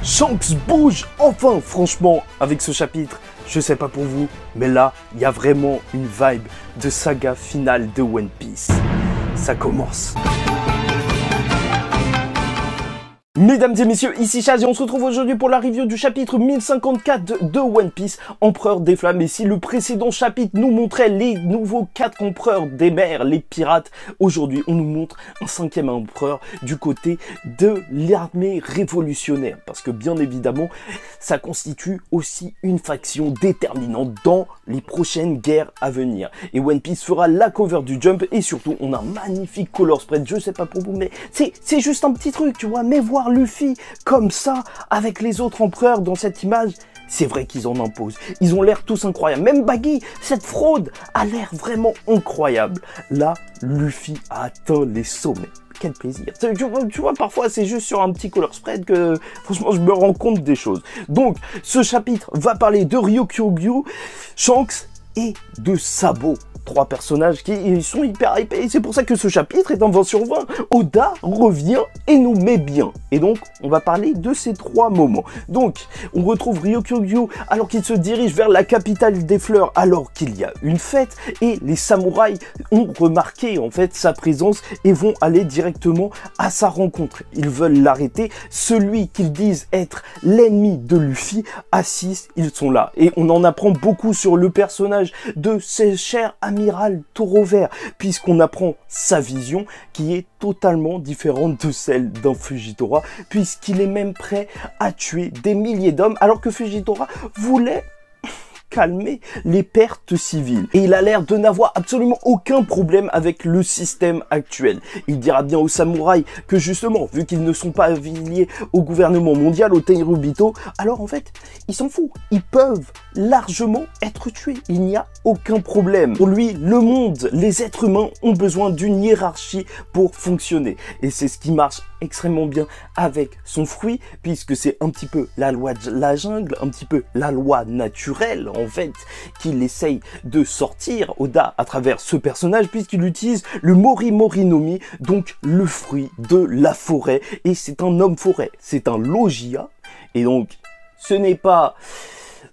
Shanks bouge enfin, franchement, avec ce chapitre. Je sais pas pour vous, mais là, il y a vraiment une vibe de saga finale de One Piece. Ça commence. Mesdames et messieurs, ici Chaz et on se retrouve aujourd'hui pour la review du chapitre 1054 de One Piece, Empereur des Flammes. Et si le précédent chapitre nous montrait les nouveaux 4 empereurs des mers, les pirates, aujourd'hui on nous montre un 5e empereur du côté de l'armée révolutionnaire. Parce que bien évidemment, ça constitue aussi une faction déterminante dans les prochaines guerres à venir. Et One Piece fera la cover du Jump et surtout on a un magnifique color spread. Je sais pas pour vous, mais c'est juste un petit truc, tu vois, mais voir Luffy comme ça, avec les autres empereurs dans cette image, c'est vrai qu'ils en imposent. Ils ont l'air tous incroyables. Même Baggy, cette fraude, a l'air vraiment incroyable. Là, Luffy a atteint les sommets. Quel plaisir. Tu vois, parfois, c'est juste sur un petit color spread que, franchement, je me rends compte des choses. Donc, ce chapitre va parler de Ryukyu, Shanks et de Sabo. 3 personnages qui sont hyper hypés. C'est pour ça que ce chapitre est un 20 sur 20. Oda revient et nous met bien. Et donc, on va parler de ces 3 moments. Donc, on retrouve Ryukyu alors qu'il se dirige vers la capitale des fleurs alors qu'il y a une fête. Et les samouraïs ont remarqué en fait sa présence et vont aller directement à sa rencontre. Ils veulent l'arrêter. Celui qu'ils disent être l'ennemi de Luffy assiste. Ils sont là. Et on en apprend beaucoup sur le personnage de ses chers Amiral Taureau Vert, puisqu'on apprend sa vision qui est totalement différente de celle d'un Fujitora, puisqu'il est même prêt à tuer des milliers d'hommes, alors que Fujitora voulait calmer les pertes civiles. Et il a l'air de n'avoir absolument aucun problème avec le système actuel. Il dira bien aux samouraïs que justement, vu qu'ils ne sont pas affiliés au gouvernement mondial, au Tenryubito, alors en fait, ils s'en foutent. Ils peuvent largement être tués. Il n'y a aucun problème. Pour lui, le monde, les êtres humains ont besoin d'une hiérarchie pour fonctionner. Et c'est ce qui marche extrêmement bien avec son fruit, puisque c'est un petit peu la loi de la jungle, un petit peu la loi naturelle, en fait, qu'il essaye de sortir, Oda, à travers ce personnage, puisqu'il utilise le Mori Mori no Mi, donc le fruit de la forêt, et c'est un homme forêt, c'est un Logia, et donc, ce n'est pas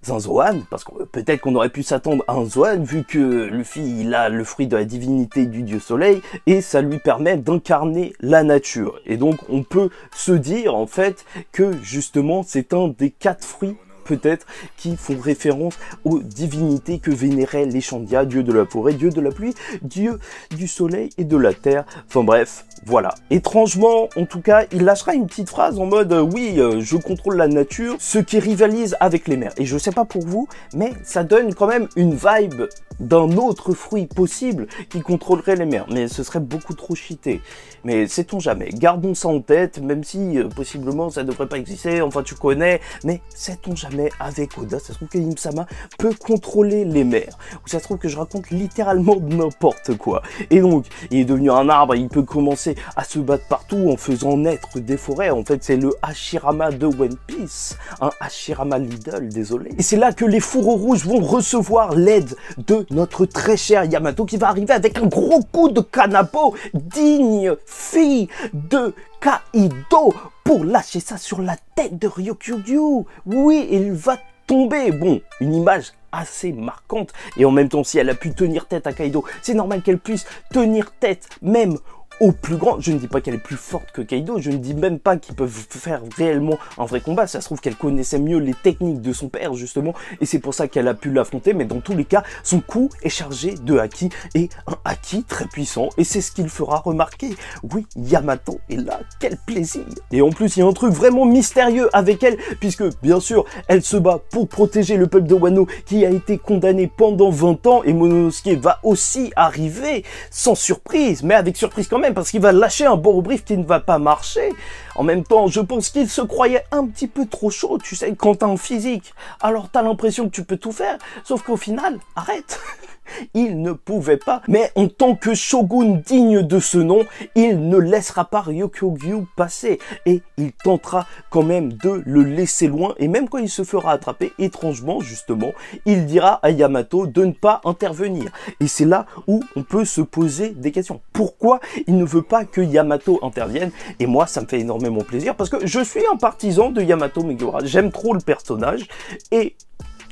un Zoan, parce que peut-être qu'on aurait pu s'attendre à un Zoan, vu que Luffy, il a le fruit de la divinité du dieu soleil, et ça lui permet d'incarner la nature. Et donc, on peut se dire, en fait, que justement, c'est un des 4 fruits peut-être qui font référence aux divinités que vénéraient les Chandia, dieu de la forêt, dieu de la pluie, dieu du soleil et de la terre. Enfin bref, voilà. Étrangement, en tout cas, il lâchera une petite phrase en mode oui, je contrôle la nature, ce qui rivalise avec les mers. Et je sais pas pour vous, mais ça donne quand même une vibe d'un autre fruit possible qui contrôlerait les mers. Mais ce serait beaucoup trop cheaté. Mais sait-on jamais. Gardons ça en tête, même si possiblement ça devrait pas exister, enfin tu connais, mais sait-on jamais avec Oda, ça se trouve que Im-sama peut contrôler les mers. Ou ça se trouve que je raconte littéralement n'importe quoi. Et donc, il est devenu un arbre, il peut commencer à se battre partout en faisant naître des forêts. En fait, c'est le Hashirama de One Piece. Un Hashirama Lidl, désolé. Et c'est là que les fourreaux rouges vont recevoir l'aide de notre très cher Yamato qui va arriver avec un gros coup de Kanabo, digne fille de Kaido, pour lâcher ça sur la tête de Ryukyu. Oui, il va tomber. Bon, une image assez marquante. Et en même temps, si elle a pu tenir tête à Kaido, c'est normal qu'elle puisse tenir tête même au plus grand. Je ne dis pas qu'elle est plus forte que Kaido, je ne dis même pas qu'ils peuvent faire réellement un vrai combat. Ça se trouve qu'elle connaissait mieux les techniques de son père, justement, et c'est pour ça qu'elle a pu l'affronter. Mais dans tous les cas, son coup est chargé de haki, et un haki très puissant, et c'est ce qu'il fera remarquer. Oui, Yamato est là, quel plaisir. Et en plus, il y a un truc vraiment mystérieux avec elle, puisque, bien sûr, elle se bat pour protéger le peuple de Wano, qui a été condamné pendant 20 ans, et Momonosuke va aussi arriver, sans surprise, mais avec surprise quand même, parce qu'il va lâcher un borobrief qui ne va pas marcher. En même temps, je pense qu'il se croyait un petit peu trop chaud, tu sais, quand t'as un physique. Alors t'as l'impression que tu peux tout faire, sauf qu'au final, arrête. Il ne pouvait pas. Mais en tant que shogun digne de ce nom, il ne laissera pas Ryokugyu passer. Et il tentera quand même de le laisser loin. Et même quand il se fera attraper, étrangement, justement, il dira à Yamato de ne pas intervenir. Et c'est là où on peut se poser des questions. Pourquoi il ne veut pas que Yamato intervienne? Et moi, ça me fait énormément plaisir parce que je suis un partisan de Yamato Megura. J'aime trop le personnage et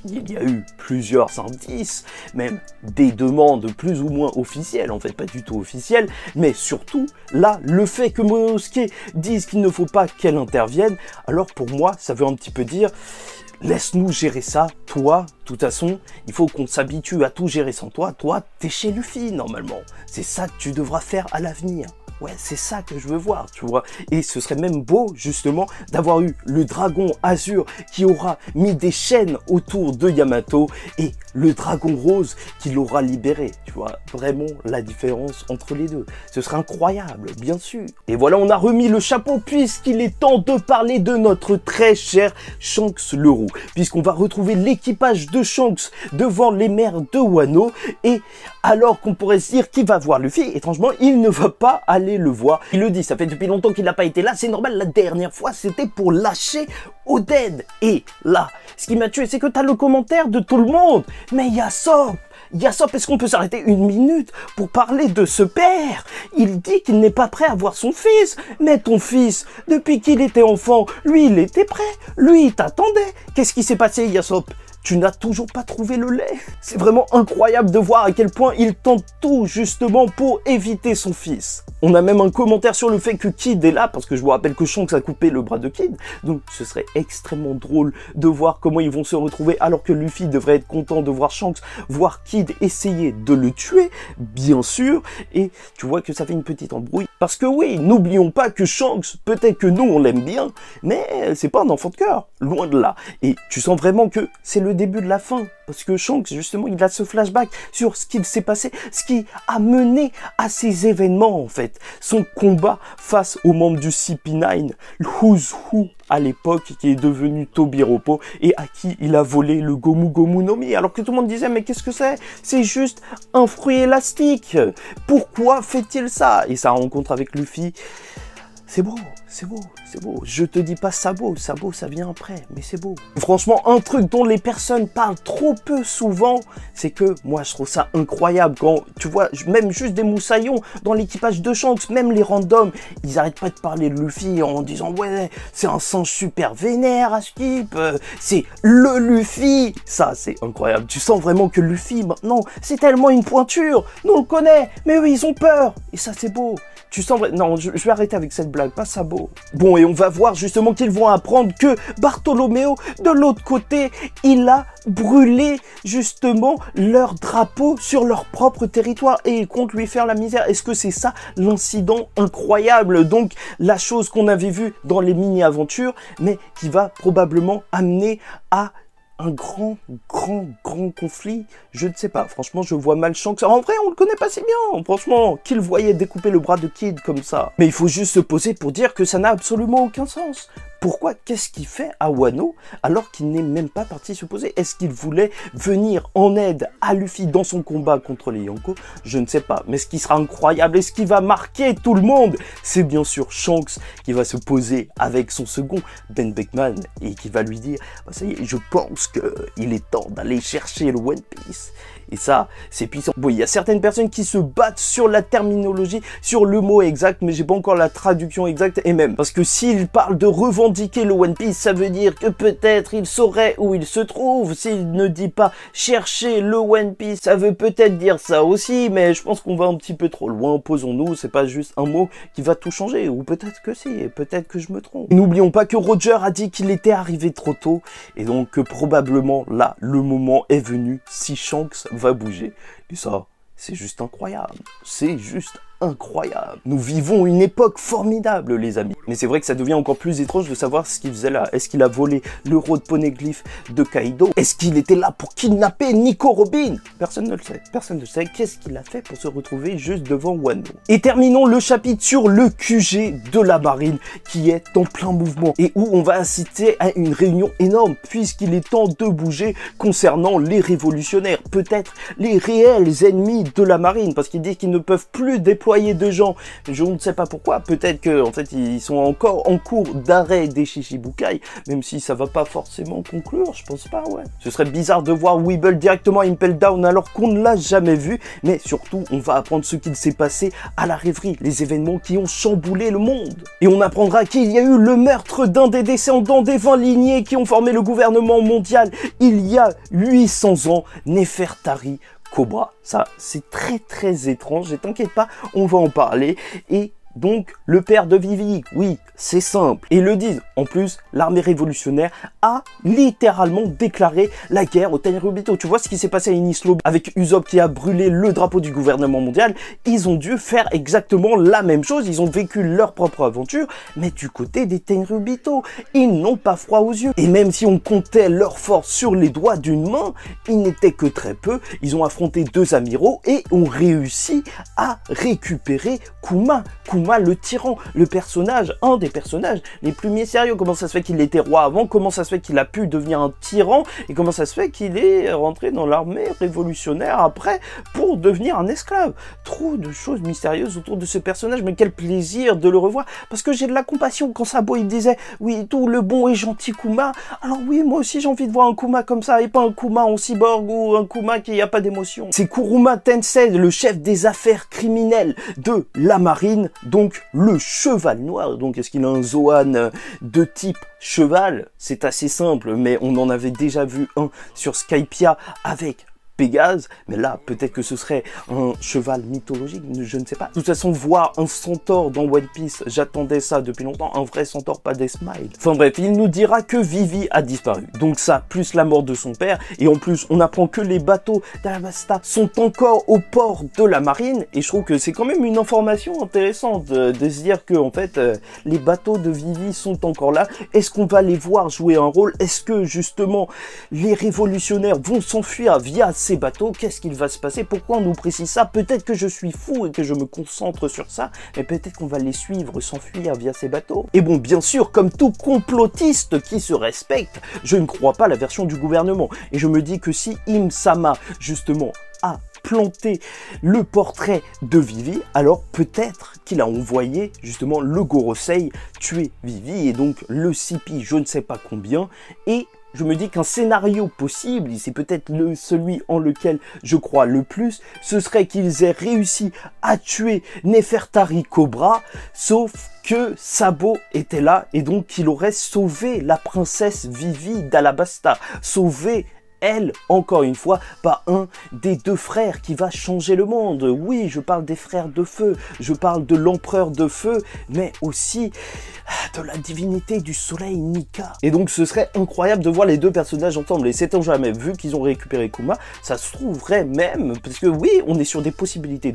il y a eu plusieurs indices, même des demandes plus ou moins officielles, en fait pas du tout officielles, mais surtout, là, le fait que Momonosuke dise qu'il ne faut pas qu'elle intervienne, alors pour moi, ça veut un petit peu dire, laisse-nous gérer ça, toi, de toute façon, il faut qu'on s'habitue à tout gérer sans toi, toi, t'es chez Luffy, normalement, c'est ça que tu devras faire à l'avenir. Ouais, c'est ça que je veux voir, tu vois. Et ce serait même beau, justement, d'avoir eu le dragon azur qui aura mis des chaînes autour de Yamato et le dragon rose qui l'aura libéré, tu vois. Vraiment la différence entre les deux. Ce serait incroyable, bien sûr. Et voilà, on a remis le chapeau puisqu'il est temps de parler de notre très cher Shanks le Roux. Puisqu'on va retrouver l'équipage de Shanks devant les mers de Wano et alors qu'on pourrait se dire qu'il va voir Luffy, étrangement, il ne va pas aller le voir. Il le dit, ça fait depuis longtemps qu'il n'a pas été là, c'est normal, la dernière fois, c'était pour lâcher Oden. Et là, ce qui m'a tué, c'est que tu as le commentaire de tout le monde. Mais Yasop, est-ce qu'on peut s'arrêter une minute pour parler de ce père? Il dit qu'il n'est pas prêt à voir son fils. Mais ton fils, depuis qu'il était enfant, lui, il était prêt. Lui, il t'attendait. Qu'est-ce qui s'est passé, Yasop? Tu n'as toujours pas trouvé le lait. C'est vraiment incroyable de voir à quel point il tente tout justement pour éviter son fils. On a même un commentaire sur le fait que Kid est là, parce que je vous rappelle que Shanks a coupé le bras de Kid. Donc ce serait extrêmement drôle de voir comment ils vont se retrouver alors que Luffy devrait être content de voir Shanks, voir Kid essayer de le tuer, bien sûr. Et tu vois que ça fait une petite embrouille. Parce que oui, n'oublions pas que Shanks, peut-être que nous on l'aime bien, mais c'est pas un enfant de cœur, loin de là. Et tu sens vraiment que c'est le début de la fin. Parce que Shanks, justement, il a ce flashback sur ce qu'il s'est passé, ce qui a mené à ces événements, en fait. Son combat face aux membres du CP9, le Who's Who à l'époque, qui est devenu Tobiropo, et à qui il a volé le Gomu Gomu no Mi. Alors que tout le monde disait, mais qu'est-ce que c'est? C'est juste un fruit élastique. Pourquoi fait-il ça? Et sa rencontre avec Luffy, c'est beau, c'est beau, c'est beau. Je te dis pas sabot, sabot ça vient après, mais c'est beau. Franchement, un truc dont les personnes parlent trop peu souvent, c'est que moi je trouve ça incroyable quand, tu vois, même juste des moussaillons dans l'équipage de Shanks, même les randoms, ils arrêtent pas de parler de Luffy en disant ouais, c'est un singe super vénère à Skip, c'est le Luffy. Ça, c'est incroyable. Tu sens vraiment que Luffy, maintenant, c'est tellement une pointure. Nous on le connaît, mais eux ils ont peur. Et ça, c'est beau. Tu sens... Non, je vais arrêter avec cette blague, pas sabot. Bon, et on va voir justement qu'ils vont apprendre que Bartholoméo, de l'autre côté, il a brûlé justement leur drapeau sur leur propre territoire et il compte lui faire la misère. Est-ce que c'est ça l'incident incroyable? Donc, la chose qu'on avait vue dans les mini-aventures, mais qui va probablement amener à un grand conflit, je ne sais pas, franchement je vois mal Shanks, en vrai on le connaît pas si bien, franchement, qui le voyait découper le bras de Kid comme ça? Mais il faut juste se poser pour dire que ça n'a absolument aucun sens. Pourquoi? Qu'est-ce qu'il fait à Wano alors qu'il n'est même pas parti se poser? Est-ce qu'il voulait venir en aide à Luffy dans son combat contre les Yonko? Je ne sais pas, mais ce qui sera incroyable et ce qui va marquer tout le monde, c'est bien sûr Shanks qui va se poser avec son second, Ben Beckman, et qui va lui dire bah, ça y est, je pense qu'il est temps d'aller chercher le One Piece. Et ça, c'est puissant. Bon, il y a certaines personnes qui se battent sur la terminologie, sur le mot exact, mais j'ai pas encore la traduction exacte, et même. Parce que s'il parle de revendiquer le One Piece, ça veut dire que peut-être il saurait où il se trouve. S'il ne dit pas chercher le One Piece, ça veut peut-être dire ça aussi, mais je pense qu'on va un petit peu trop loin. Posons-nous, c'est pas juste un mot qui va tout changer. Ou peut-être que si, et peut-être que je me trompe. N'oublions pas que Roger a dit qu'il était arrivé trop tôt, et donc que probablement là, le moment est venu si Shanks va bouger. Et ça, c'est juste incroyable. C'est juste incroyable. Nous vivons une époque formidable, les amis. Mais c'est vrai que ça devient encore plus étrange de savoir ce qu'il faisait là. Est-ce qu'il a volé le road poneglyph de Kaido? Est-ce qu'il était là pour kidnapper Nico Robin? Personne ne le sait. Personne ne sait. Qu'est-ce qu'il a fait pour se retrouver juste devant Wano? Et terminons le chapitre sur le QG de la marine qui est en plein mouvement et où on va assister à une réunion énorme puisqu'il est temps de bouger concernant les révolutionnaires, peut-être les réels ennemis de la marine, parce qu'ils disent qu'ils ne peuvent plus déployer de gens. Je ne sais pas pourquoi. Peut-être que en fait ils sont encore en cours d'arrêt des Shichibukai, même si ça va pas forcément conclure, je pense pas, ouais. Ce serait bizarre de voir Weeble directement Impel Down alors qu'on ne l'a jamais vu, mais surtout on va apprendre ce qu'il s'est passé à la rêverie, les événements qui ont chamboulé le monde. Et on apprendra qu'il y a eu le meurtre d'un des descendants des 20 lignées qui ont formé le gouvernement mondial il y a 800 ans, Nefertari Cobra. Ça, c'est très étrange, et t'inquiète pas, on va en parler. Et donc, le père de Vivi, oui, c'est simple. Et ils le disent. En plus, l'armée révolutionnaire a littéralement déclaré la guerre au Tenryubito. Tu vois ce qui s'est passé à Enies Lobby avec Usopp qui a brûlé le drapeau du gouvernement mondial. Ils ont dû faire exactement la même chose. Ils ont vécu leur propre aventure, mais du côté des Tenryubito. Ils n'ont pas froid aux yeux. Et même si on comptait leur force sur les doigts d'une main, ils n'étaient que très peu. Ils ont affronté 2 amiraux et ont réussi à récupérer Kuma. Kuma le tyran, le personnage, un des personnages les plus mystérieux. Comment ça se fait qu'il était roi avant? Comment ça se fait qu'il a pu devenir un tyran? Et comment ça se fait qu'il est rentré dans l'armée révolutionnaire après pour devenir un esclave? Trop de choses mystérieuses autour de ce personnage, mais quel plaisir de le revoir, parce que j'ai de la compassion quand Sabo il disait oui, tout le bon et gentil Kuma. Alors oui, moi aussi j'ai envie de voir un Kuma comme ça, et pas un Kuma en cyborg ou un Kuma qui n'a pas d'émotion. C'est Kuruma Tensei, le chef des affaires criminelles de la marine, donc le cheval noir. Donc est-ce qu'il a un Zoan de type cheval? C'est assez simple, mais on en avait déjà vu un sur Skypiea avec Pégase, mais là, peut-être que ce serait un cheval mythologique, je ne sais pas. De toute façon, voir un centaure dans One Piece, j'attendais ça depuis longtemps, un vrai centaure, pas des smiles. Enfin bref, il nous dira que Vivi a disparu. Donc ça, plus la mort de son père, et en plus, on apprend que les bateaux d'Alabasta sont encore au port de la marine, et je trouve que c'est quand même une information intéressante de se dire que, en fait, les bateaux de Vivi sont encore là. Est-ce qu'on va les voir jouer un rôle? Est-ce que, justement, les révolutionnaires vont s'enfuir via ces bateaux? Qu'est-ce qu'il va se passer? Pourquoi on nous précise ça? Peut-être que je suis fou et que je me concentre sur ça, mais peut-être qu'on va les suivre s'enfuir via ces bateaux. Et bon, bien sûr, comme tout complotiste qui se respecte, je ne crois pas la version du gouvernement. Et je me dis que si Im-sama, justement, a planté le portrait de Vivi, alors peut-être qu'il a envoyé justement le Gorosei tuer Vivi, et donc le CP je ne sais pas combien, et je me dis qu'un scénario possible, et c'est peut-être celui en lequel je crois le plus, ce serait qu'ils aient réussi à tuer Nefertari Cobra, sauf que Sabo était là, et donc qu'il aurait sauvé la princesse Vivi d'Alabasta, sauvé elle, encore une fois, pas un des 2 frères qui va changer le monde. Oui, je parle des frères de feu, je parle de l'empereur de feu, mais aussi de la divinité du soleil Nika. Et donc ce serait incroyable de voir les 2 personnages ensemble, et c'est jamais vu qu'ils ont récupéré Kuma, ça se trouverait même, parce que oui, on est sur des possibilités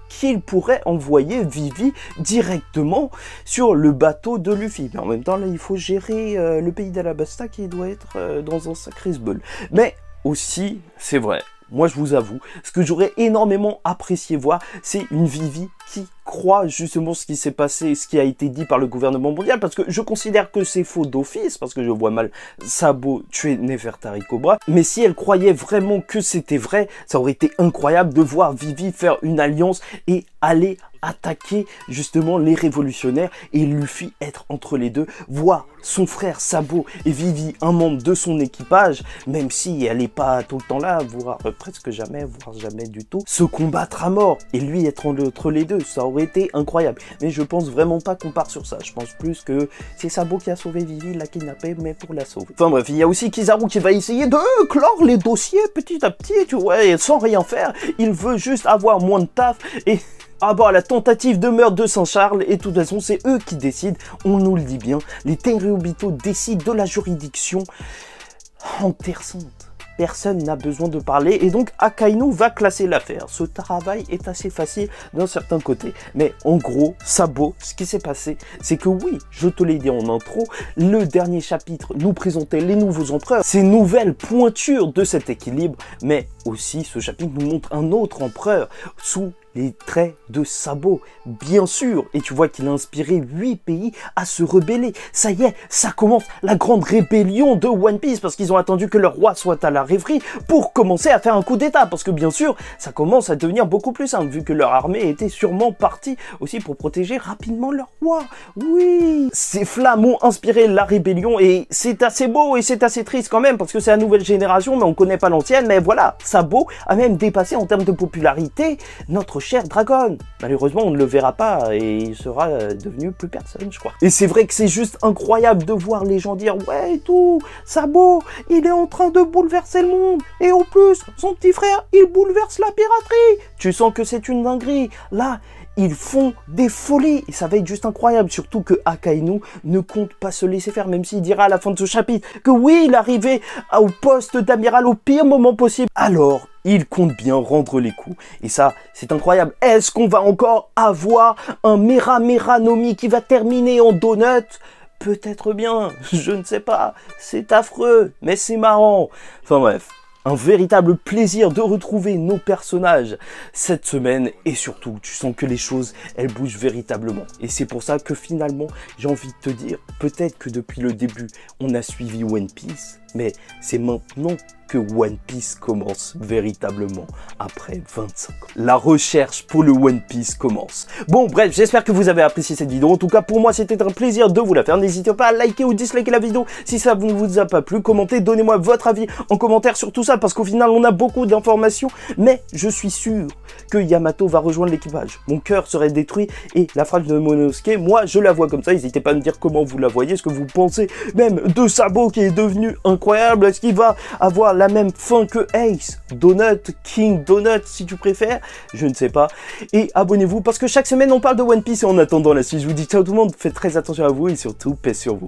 qu'ils pourraient envoyer Vivi directement sur le bateau de Luffy. Mais en même temps, là, il faut gérer le pays d'Alabasta qui doit être dans un sacré sbeul. Mais aussi, c'est vrai, moi je vous avoue, ce que j'aurais énormément apprécié voir, c'est une Vivi qui croit justement ce qui s'est passé, ce qui a été dit par le gouvernement mondial, parce que je considère que c'est faux d'office, parce que je vois mal Sabo tuer Nefertari Cobra, mais si elle croyait vraiment que c'était vrai, ça aurait été incroyable de voir Vivi faire une alliance et aller attaquer justement les révolutionnaires, et Luffy être entre les deux, voir son frère Sabo et Vivi, un membre de son équipage, même si elle n'est pas tout le temps là, voire presque jamais, voire jamais du tout, se combattre à mort, et lui être entre les deux, ça aurait été incroyable. Mais je pense vraiment pas qu'on part sur ça, je pense plus que c'est Sabo qui a sauvé Vivi, l'a kidnappé, mais pour la sauver. Enfin bref, il y a aussi Kizaru qui va essayer de clore les dossiers petit à petit, tu vois, et sans rien faire, il veut juste avoir moins de taf, et ah bah, la tentative de meurtre de Saint-Charles, et de toute façon c'est eux qui décident, on nous le dit bien, les Tenryubito décident de la juridiction en Terre Sainte. personne n'a besoin de parler et donc Akainu va classer l'affaire. Ce travail est assez facile d'un certain côté. Mais en gros, Sabo, ce qui s'est passé, c'est que oui, je te l'ai dit en intro, le dernier chapitre nous présentait les nouveaux empereurs, ces nouvelles pointures de cet équilibre, mais aussi ce chapitre nous montre un autre empereur sous les traits de Sabo, bien sûr, et tu vois qu'il a inspiré 8 pays à se rebeller. Ça y est, ça commence la grande rébellion de One Piece, parce qu'ils ont attendu que leur roi soit à la rêverie pour commencer à faire un coup d'état, parce que bien sûr, ça commence à devenir beaucoup plus simple, vu que leur armée était sûrement partie aussi pour protéger rapidement leur roi. Oui, ces flammes ont inspiré la rébellion, et c'est assez beau, et c'est assez triste quand même, parce que c'est la nouvelle génération, mais on connaît pas l'ancienne, mais voilà, Sabo a même dépassé en termes de popularité notre cher Dragon. Malheureusement, on ne le verra pas et il sera devenu plus personne, je crois. Et c'est vrai que c'est juste incroyable de voir les gens dire « Ouais, et tout, Sabo, il est en train de bouleverser le monde. Et en plus, son petit frère, il bouleverse la piraterie. » Tu sens que c'est une dinguerie. Là, ils font des folies et ça va être juste incroyable, surtout que Akainu ne compte pas se laisser faire, même s'il dira à la fin de ce chapitre que oui, il arrivait au poste d'amiral au pire moment possible. Alors, il compte bien rendre les coups. Et ça, c'est incroyable. Est-ce qu'on va encore avoir un Mera Mera no Mi qui va terminer en donut? Peut-être bien, je ne sais pas. C'est affreux, mais c'est marrant. Enfin bref. Un véritable plaisir de retrouver nos personnages cette semaine et surtout tu sens que les choses elles bougent véritablement et c'est pour ça que finalement j'ai envie de te dire peut-être que depuis le début on a suivi One Piece mais c'est maintenant que One Piece commence véritablement après 25 ans. La recherche pour le One Piece commence. Bon bref, j'espère que vous avez apprécié cette vidéo. En tout cas pour moi c'était un plaisir de vous la faire. N'hésitez pas à liker ou disliker la vidéo si ça ne vous a pas plu. Commentez, donnez-moi votre avis en commentaire sur tout ça parce qu'au final on a beaucoup d'informations. Mais je suis sûr que Yamato va rejoindre l'équipage. Mon cœur serait détruit et la phrase de Monosuke, moi je la vois comme ça. N'hésitez pas à me dire comment vous la voyez. Est-ce que vous pensez même de Sabo qui est devenu incroyable? Est-ce qu'il va avoir la même fin que Ace, Donut, King Donut si tu préfères, je ne sais pas. Et abonnez-vous parce que chaque semaine on parle de One Piece et en attendant la suite, je vous dis ciao tout le monde, faites très attention à vous et surtout paix sur vous.